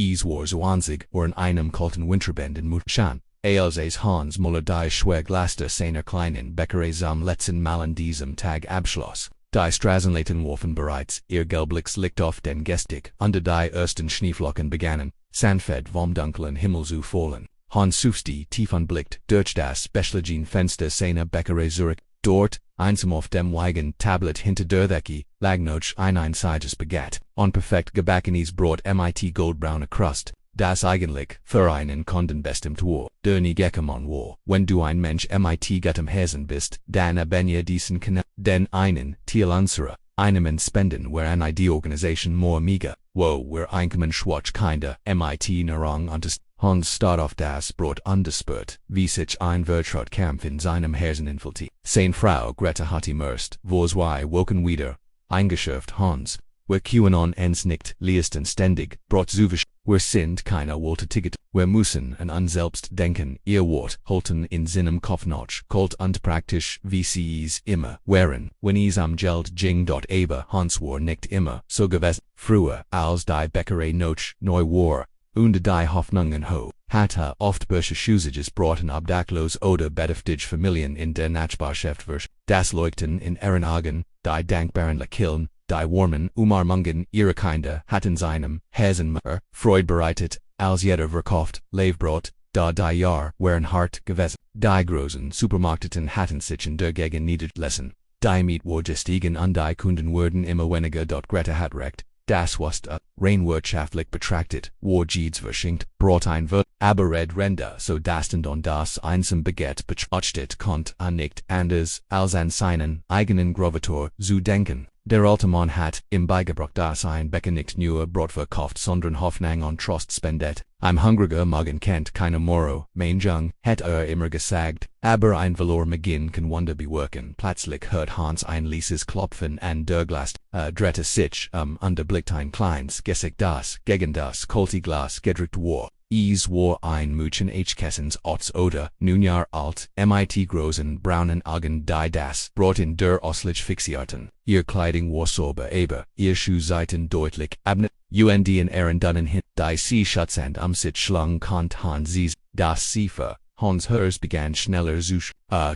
Es war zwanzig or in einem kalten Winterbend in Mutschan. Als Hans Muller die Schweglaster seiner kleinen Bäckerei zum letzten Mal an diesem Tag abschloss. Die Straßenlaten warfen bereits ihr Gelblicks Licht auf den Gestig, unter die ersten Schneeflocken begannen, sanfet vom dunklen Himmel zu fallen. Hans suchte tief anblickt durch das Beschlagen Fenster seiner Bäckerei Zurich. Dort, einsam auf dem Wagen Tablet hinter der Decke, lag noch ein einziges Baguette, unperfekt gebackenes Brot mit goldbrauner Crust, das eigentlich für einen Kunden bestimmt war. Der nie gekommen war. Wenn du ein Mensch mit gutem Herzen bist, dann je diesen Kanal, denn einen Teil unserer, einem Spenden war an die Organisation more mega, wo wir Einkommen schwach kinder mit Nahrung unterst. Hans start auf das Brot undespürt, wie sich ein Wirtschaftskampf in seinem Herzen entfaltet. Seine Frau Greta hat immerst, wo zwei Wochen wieder, eingeschärft Hans. Wir QAnon ens nicht leisten ständig, Brot zuwisch, wir sind keine Wohltätige, wir müssen an uns selbst denken, ihr Wort halten in seinem Kopf noch, kalt und praktisch, wie sie es immer waren, wenn es am Geld ging dort aber Hans war nicht immer so gewesen, früher, als die Bäckerei noch neu war. Und die Hoffnungen ho, hatte oft Bursche-Schusiges Braten obdachlos oder bedürftige Familien in der Nachbarschaft wirsch, das Leuchten in ihren Augen, die dankbaren Lächeln, die warmen Umarmungen ihrer Kinder hatten seinem Herzen mehr Freude bereitet, als jeder verkauft, Leibbrot, da die Jahr waren hart gewesen. Die großen Supermarkten hatten sich in der Gegend niedergelassen, die Miet war gestiegen und die Kunden wurden immer weniger dort Greta hat recht. Das was rein wirtschaftlich betrachtet, war jedes verschenkt, Brot ein wird, aber red Render so dass und das einsam Baguette betrachtet konnte nicht anders, als an seinen eigenen Grovator zu denken. Der alte Mann hat ihm beigebracht, dass ein Bäcker nicht nur Brot verkauft, sondern Hoffnung und Trost spendet. Ein hungriger Magen kennt keine Moro, mein Jung, hat immer gesagt, aber ein Valor Magin kann Wunder bewirken. Plötzlich hört Hans ein leises Klopfen an der Glas, drehte sich unterblickt ein kleines Gesicht, das gegen das kalte Glas gedrückt war. Es war ein Mädchen Kessens oder 9 Jahre alt, mit großen braunen Augen, die das Brot in der Auslich fixierten. Ihr Kleidung war sober, aber ihr Schuhseiten deutlich abnet. Und in ihren Dunnen hin, die sie schutzend sich schlang konnte Hans sie's, das sie für Hans Hers begann schneller zu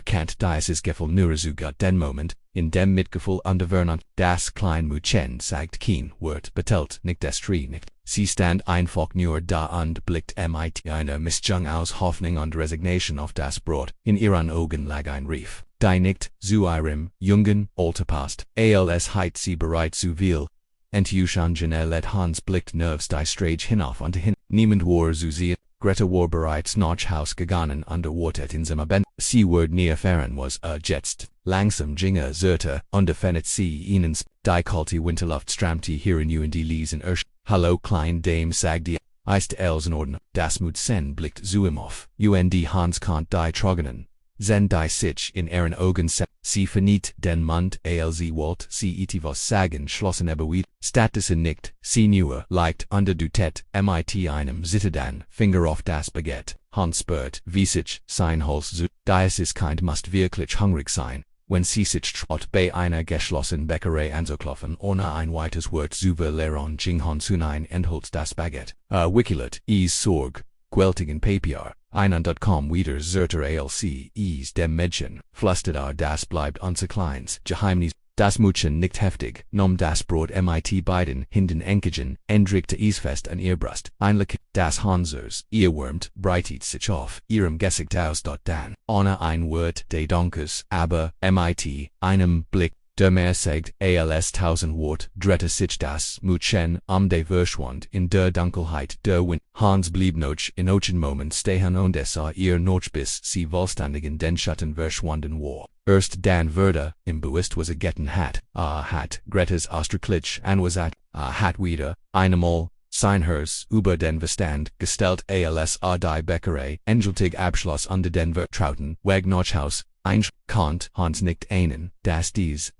kennt dieses Gefühl nur zu gut den Moment, in dem Mitgefühl unterwärmt, das kleine Mädchen sagt kein Wort, betelt nicht destri nicht. Sie stand einfach nur da und blickt mit einer Mischung aus Hoffnung und Resignation auf das Brot. In ihren Augen lag ein Rief, die nicht zu ihrem jungen Alter passt. Als heit sie bereit zu viel. Enttäuschung let Hans blickt nervs die Strage hinauf und hin. Niemand war zu sehen. Greta war bereits nach Haus gegangen und wartet in seiner Band. Sie wurde nie erfahren was jetzt. Langsam ging Zerta unverfändet sie ihnen. Die kalte Winterluft strammte hier und die Liesen ersch. Hallo klein Dame sagte, ist alles in Ordnung. Das Mädchen blickt zu ihm auf. Und Hans konnte die Troggenen. Zen die sich in ihren Augen set. Sie verniet den Mund als sie wollte sie etwas sagen schlossen aber wieder. Stattdessen nicht, sie nur leicht unter Dutet mit einem zitternden Finger auf das Baguette. Hans spürt, wie sich sein Hals zu. Dieses Kind muss wirklich hungrig sein. Wenn sie sich traut bei einer geschlossenen Bäckerei anzuklopfen ohne ein weiteres Wort zu verlieren ging Hans hinein und holt das Baguette. Wickelt, es Sorg, gwältigen Papier. Einen.com wieder Zerter als es dem Mädchen, flüstert das bleibt unser kleines Geheimnis. Das Mädchen nickt heftig, nahm das Brot mit beiden Händen enkelchen, drückte es fest an ihr Brust. Einlich, das Hansers, ihr wärmt, breitet sich auf ihrem Gesicht aus dort dann. Ohne ein Wort des Dankes, aber mit einem Blick, der mehr sagt als 1000 Wort, drehte sich das Mädchen de Verschwand in der Dunkelheit der Wind. Hans blieb noch in ochen Moment stehen und sah ihr noch bis sie vollständig in den Schatten verschwunden war. Erst dann wurde ihm bewusst was getan hat Greta's Austerklitsch und was hat wieder einmal sein Herz über den Verstand gestellt als die Bäckerei endgültig Abschluss unter den vertrauten Weg nach Haus konnte Hans nicht ahnen, dass dies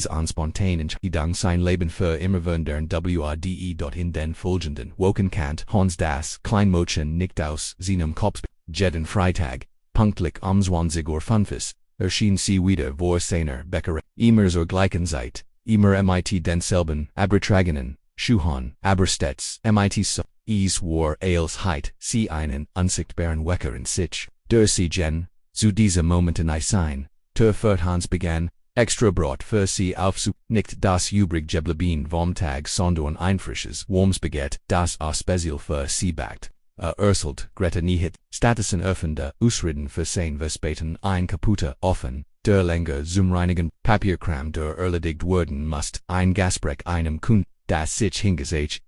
unspontanen Gedanken sein Leben für immer wandern wade dort in den folgenden Wochen kannte Hans das Kleinmädchen nicht aus seinem Kopf. Jeden Freitag, pünktlich 20:05 erschien sie wieder vor seiner Bäckerei. Immer zur gleichen Zeit, immer mit denselben, aber tragenden Schuhen, aber stets mit so Es war als Heit, sie einen unsichtbaren Wecker in sich, der sie gen, zu dieser Momenten I sein, ter Hans begann, extra Brot für sie aufzu, nicht das übrig geblieben vom Tag, sondern ein frisches, warmes Baguette, das special für sie backt. Urselt, Greta nicht, Statusen öffende, Ausreden für sein Verspäten, ein kaputter Offen, der länger zum Reinigen, Papierkram der erledigt werden must, ein Gasbreck einem Kunden, das sich hingesagt,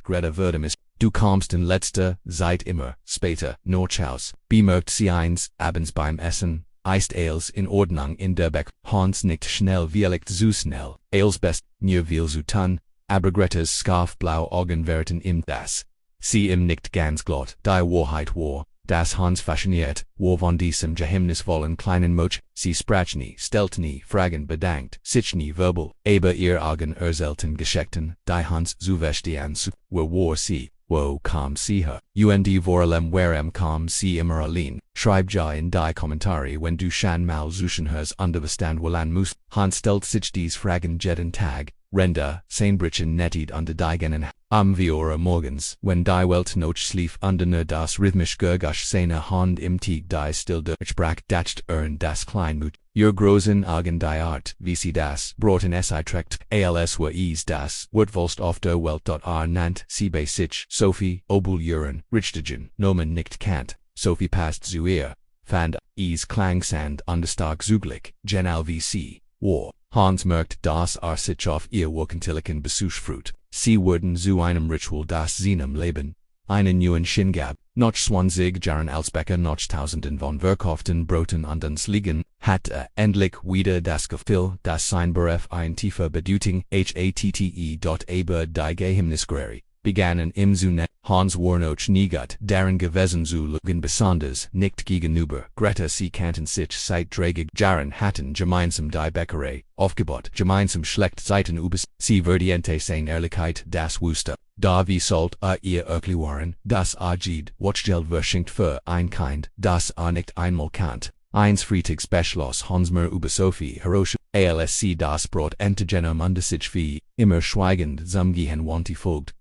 Greta würde mis, du kommst in letzter, Zeit immer, später, Nordhaus, bemerkt sie eins, abends beim Essen, ist als in Ordnung in der Bäcker, Hans nicht schnell vielleicht zu schnell, als best, mir will zu tun, aber Greta's Scarf-blau Augen werden im das. Sie im nicht ganz glatt, die Wahrheit war, das Hans fasziniert, war von diesem geheimnisvollen kleinen Moch, sie sprach nie, stellt nie, Fragen bedankt, sich nie verbal, aber ihr Augen selten gescheckten, die Hans zu verstehen zu, war sie, wo kam sie her, und vorallem warem kam sie immer allein, schreib ja in die Kommentare wenn du schon mal zwischen hers underbestand wollen musst, Hans stellt sich dies Fragen jeden Tag, Renda, Seinbrichen netted under Digenen, am Viora morgens, wenn die Welt noch schlief under das rhythmisch Gergasch seine Hand im Tieg die still durchbrach dacht das Kleinmut, ihr großen Augen die Art, wie sie das Brot in es trägt, als war es das Wurtwolst auf der Welt nannt, sie bei sich, Sophie, obul Uren, Richtigen, Nomen nicht kannt, Sophie passt zu ihr, fand, es klang sand understark zuglich, genal wie sie, war. Hans merkt das sich auf ihr wöchentlichen Besuchsfruit. Sie wurden zu einem Ritual das seinem Leben, einen neuen Sinn gab, noch 20 Jahren als Bäcker noch Tausenden von verkauften Broten an uns liegen, hatte endlich wieder das Gefühl, dass sein Beruf ein tiefer Bedeutung aber die Geheimnisquery begannen im Sinne, Hans war noch niegat darin gewesen zu lügen besonders nicht gegenüber Greta sie kannten sich seit 3 Jahren hatten gemeinsam die Bäckerei aufgebaut, gemeinsam schlecht Seiten übers, sie verdiente sein Ehrlichkeit das wusste, da wie sollt ihr erklären, das Geld Watchgeld verschenkt für ein Kind, das nicht einmal kannt. Eins Freitags beschloss Hans mir über Sophie Hiroshi, als sie das Brot entgegenom under sich wie immer schweigend zum Gehen wanti folgt,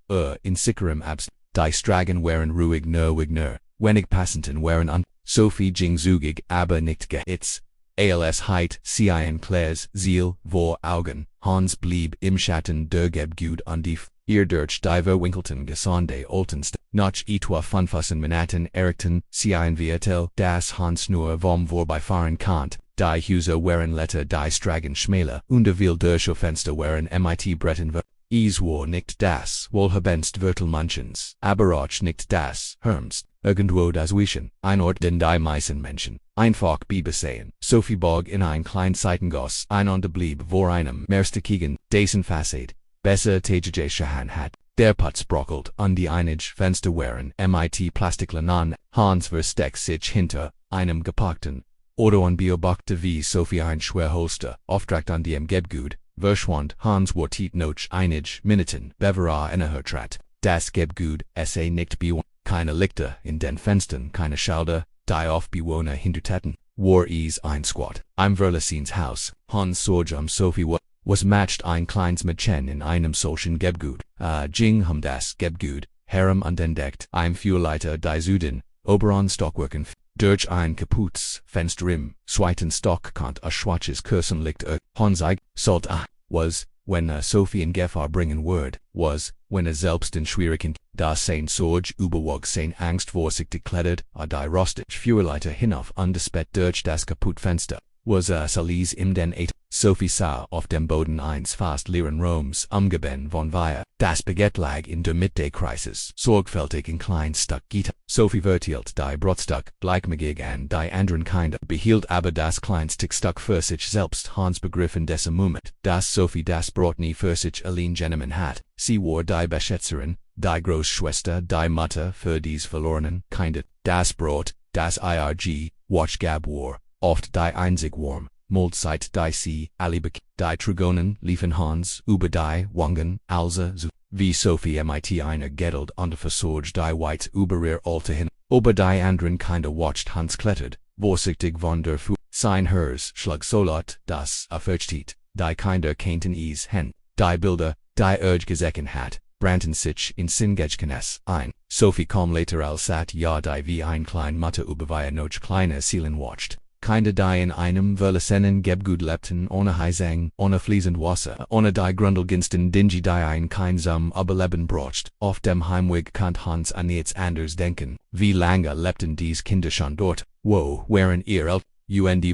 in sicherem Abst, die Stragen waren ruhig nur wenig Passenten waren an, Sophie ging zügig aber nicht gehitzt, als heit sie ein klares Ziel vor Augen, Hans blieb im Schatten der Gebgut an die ihr durch die verwinkelten Gesonde oltenst, noch etwa 15 Minuten erregten sie ein Viertel, das Hans nur vom vorbeifahren kannt, die Häuser waren letter die Stragen schmäler, und viel durch Fenster waren mit Bretten es war nicht das wohlhabendst Viertel Münchens, aber auch nicht das ärmst, irgendwo dazwischen, ein Ort den die meisten Menschen einfach besehen. Sophie bog in ein klein Seitengoss einander blieb vor einem Mehrsteckigen, dessen Fassade besser tägige Schahan hat. Der Putz brockelt an die einige Fenster waren mit Plastiklanan, Hans versteckt sich hinter einem gepackten Auto und beobachtete wie Sophie ein Schwerholster auftragt an dem Gebgut, verschwand Hans wartet noch einige Minuten, bevor trat. Das Gebgut nicht bewohnt, keine Lichter in den Fenstern, keine Schilder, die auf Bewohner hintertaten, war es ein Squat. Im Verlassens Haus, Hans sorg Sophie was matcht ein kleines Mädchen in einem solchen Gebgut, ging das Gebgut, herum und entdeckt, im Führleiter die Süden, oberen Stockwerken, durch ein kaputtes Fenster im zweiten Stockkant schwarzes Kirchenlicht Hans sollt was, wenn Sophie in Gefahr bringen würde, was, wenn selbst in schwierigen, da sein Sorge überwog sein Angst vorsichtig klettert, die rostige Führleiter hinauf an das Bett durch das kaputte Fenster, was Salise im den Sophie sah auf dem Boden eins fast leeren Raums umgeben von Weihe, das Baguette lag in der Mitte Kreises, sorgfältig in klein Stück Gitter. Sophie verteilt die Brotstück gleichmäßig an die anderen Kinder, behielt aber das kleinste Stück für sich selbst. Hans begriff in diesem Moment, dass Sophie das Brot nie für sich allein genommen hat. Sie war die Beschätzerin, die Großschwester, die Mutter für dies verlorenen Kinder. Das Brot, das Watchgab war, oft die einzig warm. Moldzeit die sie alle die Trigonen liefen Hans über die Wangen, also so, wie Sophie mit einer Geduld unterversorgt die White über ihr Alter hin, über die anderen Kinder watcht Hans klettert, vorsichtig von der Fu, sein Hers schlug so laut, dass versteht, die Kinder kannten es hen, die Bilder, die gesehen hat, Branton sich in Singejkenes ein. Sophie kom later al sat ja die wie ein klein Mutter über noch kleine Seelen watched. Kinder die in einem Verlesenen Gebgut lepten ohne Heisang, ohne fließend Wasser, ohne die Grundelginsten dingy die ein kein zum Überleben brocht. Auf dem Heimweg kant Hans an nichts anders denken. Wie lange lepten dies Kinder schon dort? Wo waren ihr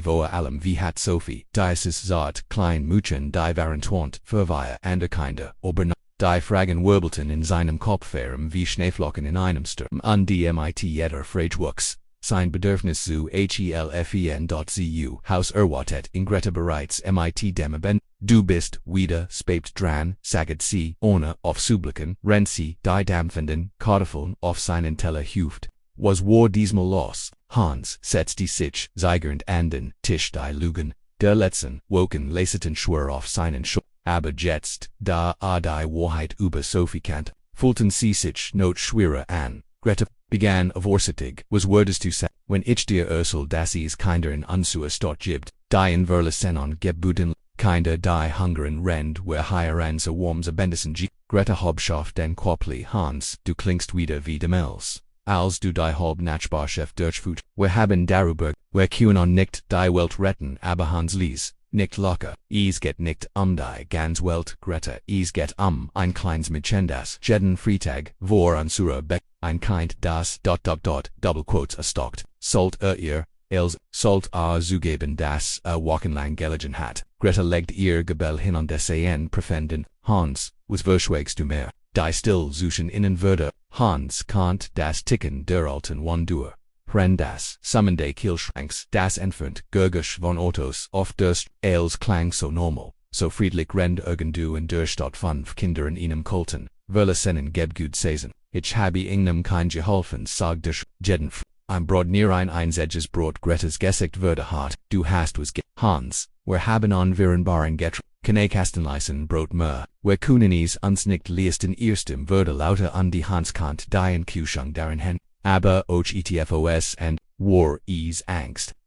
vor allem wie hat Sophie, dieses zart klein Mädchen die waren 20, verweihe andere Kinder, aber die Fragen wirbelten in seinem Kopf wie Schneeflocken in einem Sturm an die jeder Freitwuchs. Sein Bedürfnis zu helfen.zu Haus erwartet in Greta bereits dem Ben. Du bist wieder spät dran, sagt sie, ohne aufzublicken, rennt sie, die dampfenden Kartoffeln auf seinen Teller hüft. Was war diesmal los? Hans setzte sich zögernd an den Tisch die Lügen der letzten Wochen leisteten schwer auf seinen Schultern. Aber jetzt, da die Wahrheit über Sophie kannte, fühlten sie sich noch schwerer an. Greta begann vorsichtig, was würdest du sagen, wenn ich dir Ursel das Kinder in unser Stadt gibt, die in Verlesen gebuden, Kinder die hungern rend, wer hieran so warms abendesen g. Greta Hauptschaft den Quapli Hans, du klingst wieder wie Demels. Als du die halb Nachbarschaft durchführt, wir haben darüber, wir können nicht die Welt retten, aber Hans lies, nicht locker, es geht nicht die ganz Welt, Greta, es geht ein kleines Mädchen das jeden Freitag, vor unserer Bäcker, ein Kind das, double quotes stockt, sollt ihr, els, sollt zugeben das wochenlang gelegen hat. Greta legt ihr Gebell hin an des Prefenden, Hans, was verschwägst du mehr? Die still suchen innen würde, Hans kant das Ticken der alten Wandur. Pren das Summende Kielschranks, das entfernt Gurgisch von Autos, oft durst, els klang so normal, so friedlich rend irgendu in der Stadt 5 Kinder in einem Kolten, Verlesenen Gebgut Saison. Ich habe ihnen kein geholfen, sagt der jeden ein Brot near ein einziges Brot Gretas Gesicht würde hart, du hast was Hans, wir haben an Virenbaren Knäkastenleisen Brot mehr, wir können uns nicht leisten erstem würde lauter an die Hanskant die Kühlschrank darin hen, aber etfos and war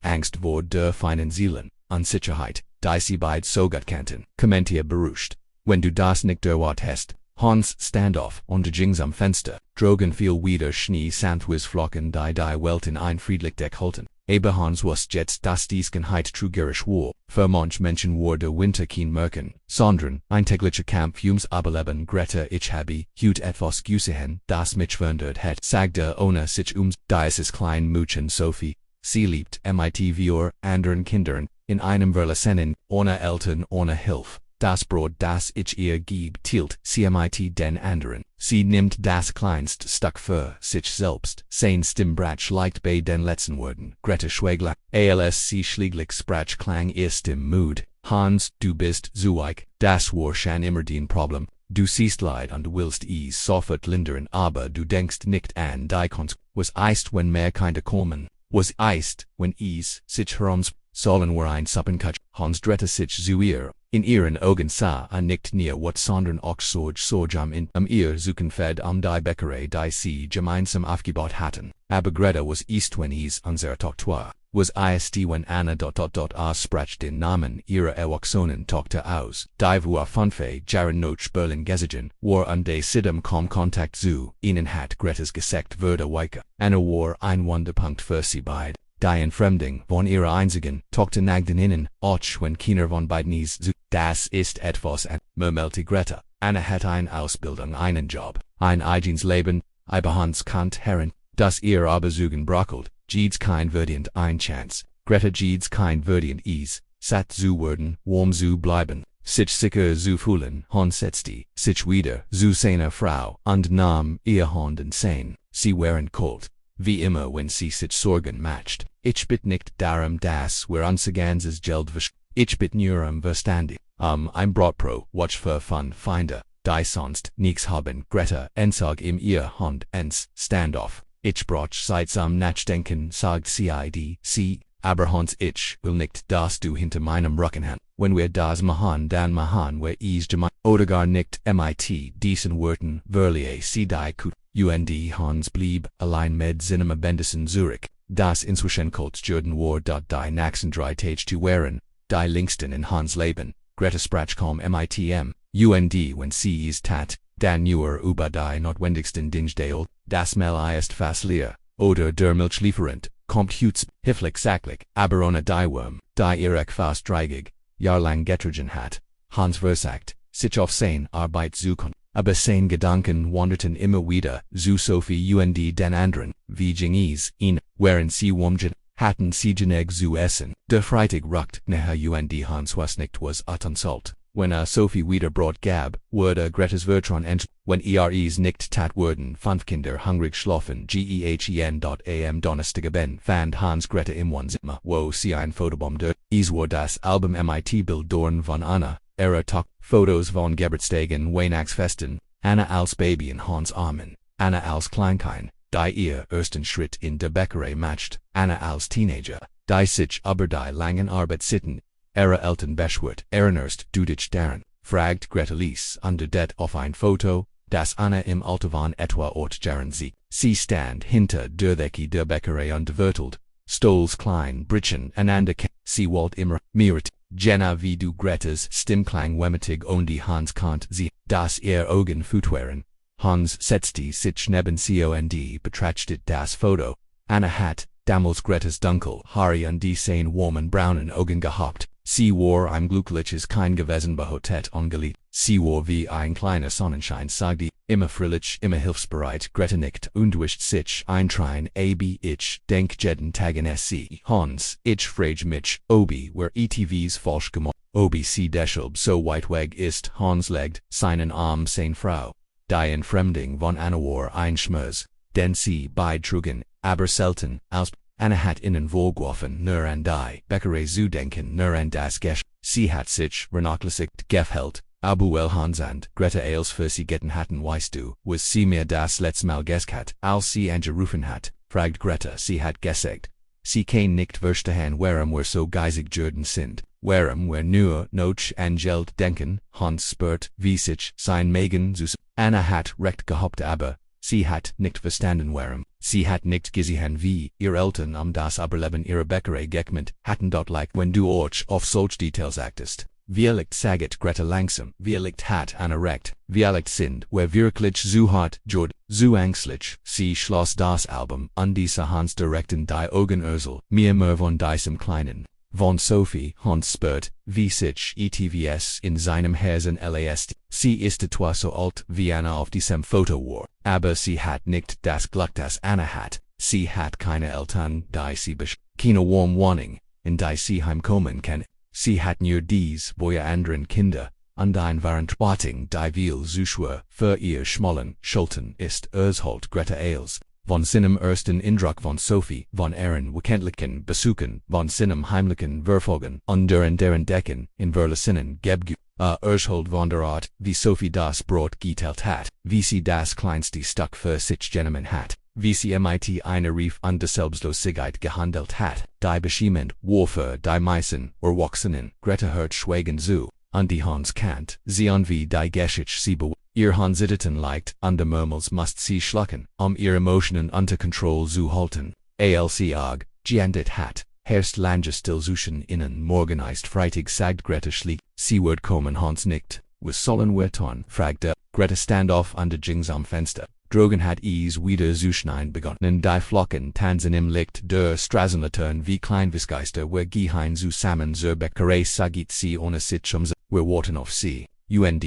Angst vor der feinen Seelen, Unsicherheit, die sie beid so gut kannten, kommentier beruhigt, wenn du das nicht erwartet hast. Hans Standoff unter Jings am Fenster, drogen viel wieder Schnee Sandwis flocken die Welt in ein friedlich Deck halten. Aber Hans wusste jetzt, dass dies Heit trugerisch war. Für manch Menschen war der Winter kein merken, sondern ein täglicher Kampf ums Überleben. Greta ich habe hut etwas gesehen, das mich verwundert hat, sagte ohne sich dieses klein Mädchen Sophie. Sie liebt mit wir anderen Kindern, in einem Verlesenen, ohne Eltern, ohne Hilfe. Das Brot, das ich ihr gebe, tilt sie mit den anderen. Sie nimmt das kleinste Stück für sich selbst. Sein Stimmbratsch leicht bei den letzten Worten. Greta schweigla. Als sie schläglich sprach klang ist im Mut. Hans, du bist zueich. Das war schon immer dein Problem. Du siehst Leid und willst es sofort lindern, aber du denkst nicht an die Konsequenzen. Was ist, wenn mehr Kinder kommen? Was ist, wenn es sich herums sollen wir ein Suppenkutsch? Hans drehte sich zu ihr. In ihren Augen sah nicht nur what sondern auch Sorge in ihr suchen fed die Bäckerei die sie gemeinsam aufgebaut hatten. Aber Greta was ist wenn es unser Tochter was ist wenn Anna sprach den Namen ihrer erwachsenen Tochter aus. Die war 5 Jahren noch Berlin gesiegen, war an de Sidem kom Kontakt zu ihnen hat Gretas gesagt würde weiche. Anna war ein Wunderpunkt für sie beide. Die Entfremdung von ihrer einzigen Tochter nagten innen, auch wenn keiner von beiden es das ist etwas murmelte Greta. Anna hat eine Ausbildung, einen Job, ein eigenes Leben, aber Hans kant herren, dass ihr aber zugen brockelt, jedes kein verdient ein Chance. Greta jedes kein verdient is, satt zu werden, warm zu bleiben, sich sicher zu fühlen. Hans setzte sich wieder zu seiner Frau und nahm ihr Hand in sein. Sie waren kalt. Wie immer wenn sie sich Sorgen macht. Ich bitt nicht darum, dass wir unser ganzes Geld ich bitt nur Verstande. Ein Brotpro, watch für Fun Finder, die sonst nichts haben. Greta enzog ihr Hand ins Standoff. Ich brauch seitsam nachdenken, sagt sie, aber Hans ich will nicht, dass du hinter meinem Rücken hand. Wenn wir das machen, dann machen wir es gemein. Oder gar nicht mit diesen Worten, verliere sie die Kut. Hans blieb allein mit seinem Abendesen Zurich. Das inzwischen Kultjürden war dort die nächsten 3 Tage zu wehren, die längsten in Hans Leben. Greta sprach kaum mitm, wenn sie es tat, Dan Newer über die notwendigsten Dinge das Mel ist fastlier, oder der Milchlieferant, kommt Hutz, Hifflich Sacklich, aber ohne die Wurm, die Irek fast dreigig, Jahrlang getrogen hat, Hans versagt, sich auf sein Arbeit suchen, aber sein Gedanken wanderten immer wieder, zu Sophie und den anderen, wie Jingis, ihn, während sie wumgen, hatten sie geneg zu essen, der Freitag ruckt, neher und Hans was nicht was atensalt. When Sophie wieder Brot gab, wurde Gretas Vertron when EREs nicht tat wurden 5 Kinder hungrig schlafen GEHEN.am Donnerstagabend fand Hans Greta im Wohnzimmer, wo sie ein Fotobomb der, es war das Album MIT-Bild Dorn von Anna, Talk, Fotos von Geburtstagen Weihnachtsfesten, Anna als Baby in Hans Armen, Anna als Kleinkind, die ihr ersten Schritt in der Bäckerei macht, Anna als Teenager, die sich über die langen Arbeit sitten, Eltern beschwert, erst dudich daran, fragt Greta Lies under det auf ein Foto, das Anna im Alter von etwa Ort jaren sie stand hinter der Theke der Bäckerei und vertelt, Stolz klein Britchen einander sie wollt immer, mirat, Jenna wie du Gretas Stimmklang wemmetig und die Hans kant sie, das ihr Augen futweren, Hans setzte sich neben sie und betrachtet das Foto, Anna hat, damals Gretas Dunkel, Harry und die sein warmen braunen Augen gehabt, sie war ein glückliches Kind gewesen behotet ungelied, sie war wie ein kleiner Sonnenschein sagte, immer fröhlich, immer hilfsbereit, Greta nickt und wischt sich eintrein, ich denk jeden Tagen sie, Hans, ich frage mich, obi, where ETVs falsch gemacht, obi sie deshalb so weit weg ist, Hans legt, seinen Arm sein Frau, die Entfremdung von Anna war ein Schmerz, den sie beitrugen, aber selten, als Anna hat ihnen vorgeworfen, nur an die Bäckerei zu denken, nur an das Gesch, sie hat sich vernachlässigt gefällt, aber weil Hans und Greta als für sie getten hatten weißt du, was sie mir das letzte Mal gesagt, als sie angerufen hat, fragt Greta, sie hat gesagt, sie kann nicht verstehen warum wir so geizig geworden sind, warum wir nur noch an Geld denken, Hans spürt, wie sich sein Mägen zu Anna hat recht gehabt aber, sie hat nicht verstanden warum, sie hat nicht gesehen wie ihr Eltern das Überleben ihrer Bäckerei gekümmert hatten dort like wenn du euch auf solch Details achtest. Vielleicht sagt Greta langsam, vielleicht hat Anna recht, vielleicht sind wir wirklich zu hart, zu ängstlich, sie schloss das Album an diese Hans direkten die Augen mir mehr von diesem kleinen, von Sophie, Hans spürt, wie sich ETVS in seinem Herzen lässt, sie ist etwa so alt wie Anna auf diesem Foto war, aber sie hat nicht das Glück das Anna hat, sie hat keine Eltern, die sie keine warme Wohnung, in die sie heimkommen kann, sie hat nur dies, woje anderen Kinder, und ein Verantwortung, die viel zu schwer für ihr schmollen Schultern ist, holt Greta als. Von seinem ersten Eindruck von Sophie, von ihren wöchentlichen Besuchen, von seinem heimlichen Verfolgen, und deren Decken, in Verlesinnen Gebgu, holt von der Art, wie Sophie das Brot geteilt hat, wie sie das kleinste Stück für sich genommen hat, wie sie mit einer Rief an der Selbstlosigkeit gehandelt hat, die beschämend, wofür die meisten Erwachsenen, Greta hört schweigen zu, und die Hans kannt, sie an wie die Geschichte sie ihr Hansitten leicht, an der Murmels must sie schlucken, ihre Emotionen unter Kontrolle zu halten, alc og, geändert hat, herrscht lange Stillzustand innen morgen ist Freitag sagt Greta schlieg, sie wird kommen Hans nickt, was sollen wir tun, fragte, Greta stand auf an der Jings am Fenster, Drogen hat wieder zu schneien begonnen, die Flocken tanzen im Licht der Straßenlaternen wie Kleinwissgeister, wir gehen zusammen zur Bäckerei sagit sie ohne sich wir warten auf sie, und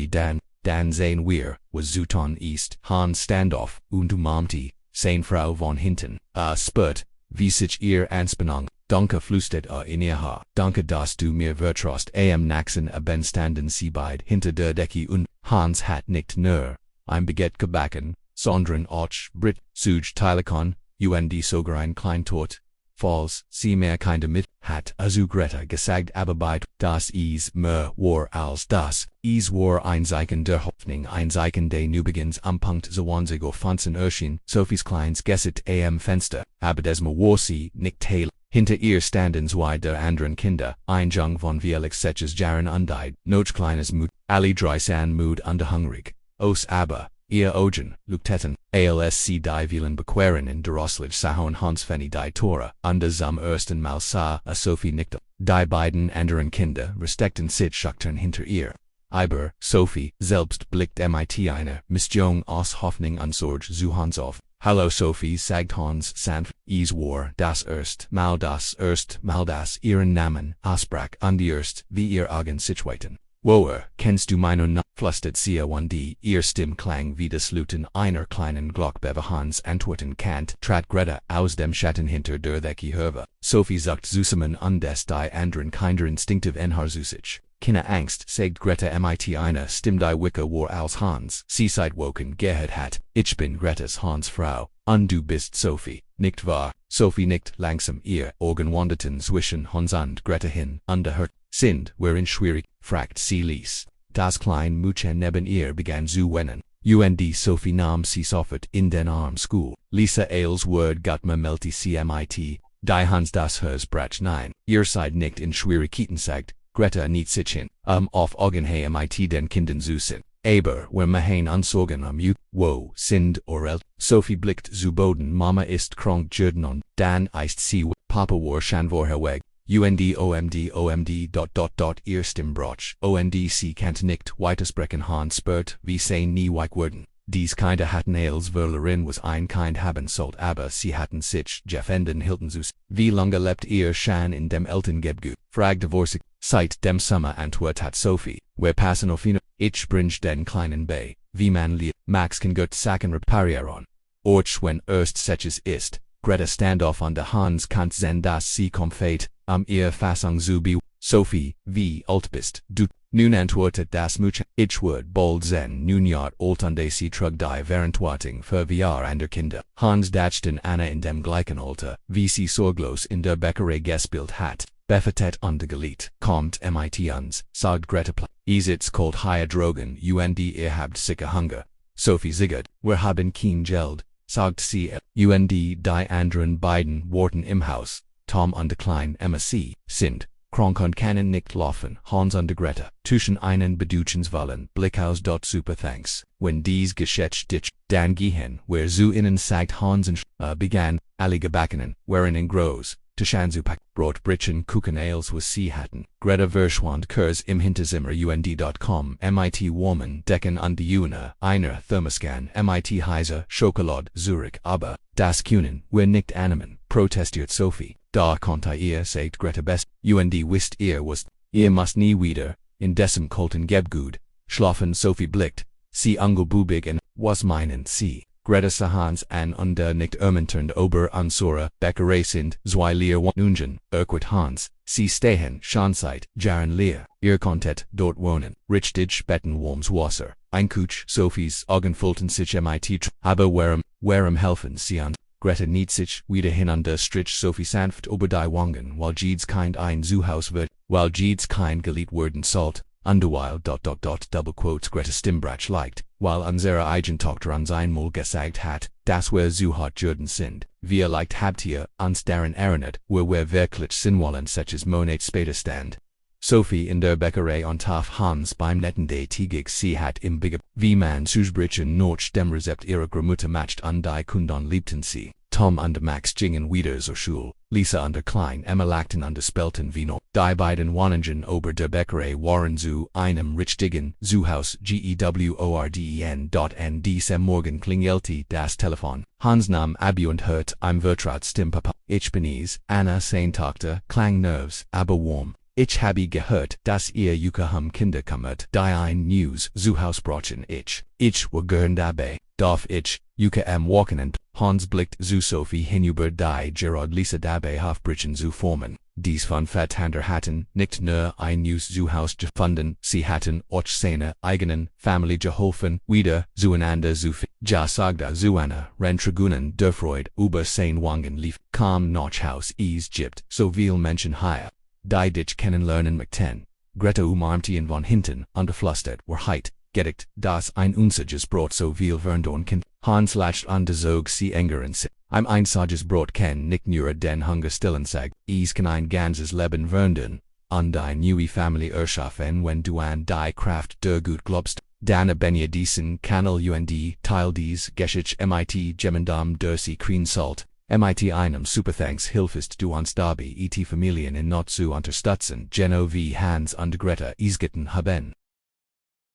dann sehen wir, was zu tun ist, Hans stand auf, und umarmte, seine Frau von hinten, spürt, wie sich ihr Anspannung, danke flüstert in ihr Haar, danke dass du mir vertraust, am nächsten Abend standen sie beid hinter der Decke und Hans hat nicht nur ein Baguette gebacken, sondern auch Brit, Suj Teilekon, und sogar ein Kleintort, falls sie mehr Kinder mit hat, also Greta gesagt aber beid, das is mehr war als das, is war ein Zeichen der Hoffnung, ein Zeichen der Nubegins am Punkt 20 Uhr 15 erschien, Sophies kleines Gesset am Fenster, aber desmal war sie nicht heil. Hinter ihr standen zwei der anderen Kinder, ein Jung von vielich Seches Jaren undeit, noch kleines Mut, alle drei san Mut und hungrig, os aber, ihr Augen, leuchteten, als sie die vielen Bequeren in der Rosslich sahen Hans Fanny die Tore, und am ersten Mal sah Sophie nickte, die beiden anderen Kinder versteckten sich schüchtern hinter ihr. Iber, Sophie, selbst blickt mit einer Missjung aus Hoffnung unsorg zu Hans auf. Hallo Sophie, sagt Hans sanft, es war das erst Mal das ihren Namen aussprach und erst, wie ihr Augen situaten. Woher, kennst du meinen Namen? Flüstert sie und ihr Stimme klang wie das Läuten einer kleinen Glocke. Hans antworten kant, trat Greta aus dem Schatten hinter der Decke hervor. Sophie sagt zusammen und des die anderen Kinder instinktiv enharzusich. Keine Angst, sagt Greta mit einer Stimme die Wicke war als Hans. Sie woken gehört hat. Ich bin Gretas Hans Frau, und du bist Sophie, nicht wahr? Sophie nickt langsam, ihr Augen wanderten zwischen Hans und Greta hin, hört. Sind, wherein schwierig, fragt sie ließ. Das kleine Mädchen neben ihr begann zu weinen. Sophie nahm sie sofort in den Arm. School. Lisa als Word Gutma melti CMIT, die Hans das Haus brach nein. Ihr seid nicht in Schwierigkeiten sagt, Greta nicht sichchen, auf Augenhöhe mit den Kindern zu sind. Aber, wir machen Unsorgen wo sind eure Sophie blickt zu Boden, Mama ist krank geworden und dann ist sie Papa war schon vorher weg. OMD, ihr Stimmbrach, sie kannt nicht weitersprechen Hans spürt, wie sie nie weich wurden. Dies Kinder hatten als Verlerin was ein Kind haben sollt, aber sie hatten sich gefänden hielten zus. Wie lange lebt ihr schon in dem Elterngebäude? Fragte Vorsig. Seit dem Sommer antwortet Sophie. Wir passen auf ihn. Ich bring den kleinen bei. Wie man lieb. Max kann gut Sachen reparieren. Orch wenn erst Seches ist. Greta standoff an der Hans kant sen das sie komfeit, ihr Fassung zu be. Sophie, wie alt bist du? Nun antwortet das Mädchen. Ich würd bald sen nun Jahr alt und sie trug die Verantwortung für wir ander Kinder. Hans dachten Anna in dem gleichen Alter, wie sie sorglos in der Bäckerei gespielt hat. Befetet und geliet, kommt mit uns, sagt Greta Isit's kalt higher drogen ihr habt sicher Hunger. Sophie ziggert, wir haben kein Geld, sagt sie die anderen beiden warten im Haus, Tom und klein Emma sind, krank und können nicht laufen, Hans und Greta, tuschen einen beduchens wollen, Blick aus dort super thanks, wenn dies geschätzt dich, dann gehen, wir zu innen sagt Hans und begann, alle gebackenen, waren in groß. Tishanzupak, Brot, Britchen, Kuchen, Ales was sie hatten. Greta verschwand Kurs im Hinterzimmer und.com, mit Woman, Decken und die Una, einer Thermoscan, mit Heiser, Schokolade, Zurich, aber, das Kuhnen, wir nicht annehmen, protestiert Sophie. Da konnte ihr, sagt Greta best, wisst ihr was, ihr müsst nie wieder, in dessen kalten Gebgut, schlafen Sophie blickt, sie angelbubig und, was meinen sie? Greta Sahans an und nicht ermentend ober unsere Bäckerei sind, zwei Lehr Nungen, Hans, sie stehen, schon seit Jahren leer, ihr konntet dort wohnen, richtig betten warmes Wasser, ein Kuch, Sophies Augen füllten sich mit, aber warum helfen sie uns? Greta nicht sich wieder hin und strich Sophie sanft über die Wangen, weil jedes Kind ein Zuhaus wird, weil jedes Kind geliebt werden sollt. Underwhile double quotes Greta Stimmbrach liked, while unsere Eigentochter uns einmal gesagt hat, dass wir zu hart Juden sind, wir leicht habt ihr uns daran erinnert, wir wirklich sinnwollen solches Monat später stand. Sophie in der Bäckerei und auf Hans beim netten Day tägig sie hat im Bigge, wie man Susbrichen nach dem Rezept ihrer Großmutter macht und die Kunden liebten sie. Tom und Max gingen wieder zur Schule, Lisa und klein Emma lachten und spelten Vino. Die beiden Wohnungen ober der Bäckerei waren zu einem richtigen Zuhaus geworden. Diesem Morgen klingelte das Telefon. Hans nahm Abi und hört im Vertraut Stimme Papa. Ich bin es, Anna sein Tochter, klang nervös, aber warm. Ich habe gehört, dass ihr Kinder kümmert, die ein News Zuhaus brauchen. Ich war gern dabei, darf ich, am Wochenende. Hans blickt zu Sophie hinüber die Gerard Lisa dabei Hofbrichen zu formen. Dies von Fetthander hatten nicht nur ein News Zuhaus gefunden, sie hatten auch seine eigenen Familie geholfen, wieder zueinander zu finden. Ja sagte zu Anna, Rentragunen der Freude über sein Wangen lief, kam noch Haus es gibt, so viel Menschen hier. Die dich kennenlernen möchten. Greta umarmte ihn von hinten und flüstert, Wahrheit, gedickt, dass ein unsages Brot so viel verndorn kann. Hans lacht und zog sie enger in sich. Ein einsages Brot kann nicht nur den Hunger stillen sagt, es kann ein ganzes Leben verndorn. Und die neue Familie erschaffen, wenn du an die Kraft der Gut glaubst. Dann ben je diesen Kanal Teil dies Geschichte mit Gemendam der Sekren Salt. Mit einem Superthanks hilfest du uns dabei, Familien in not zu unterstützen, Geno wie Hans und Greta Isgitten haben.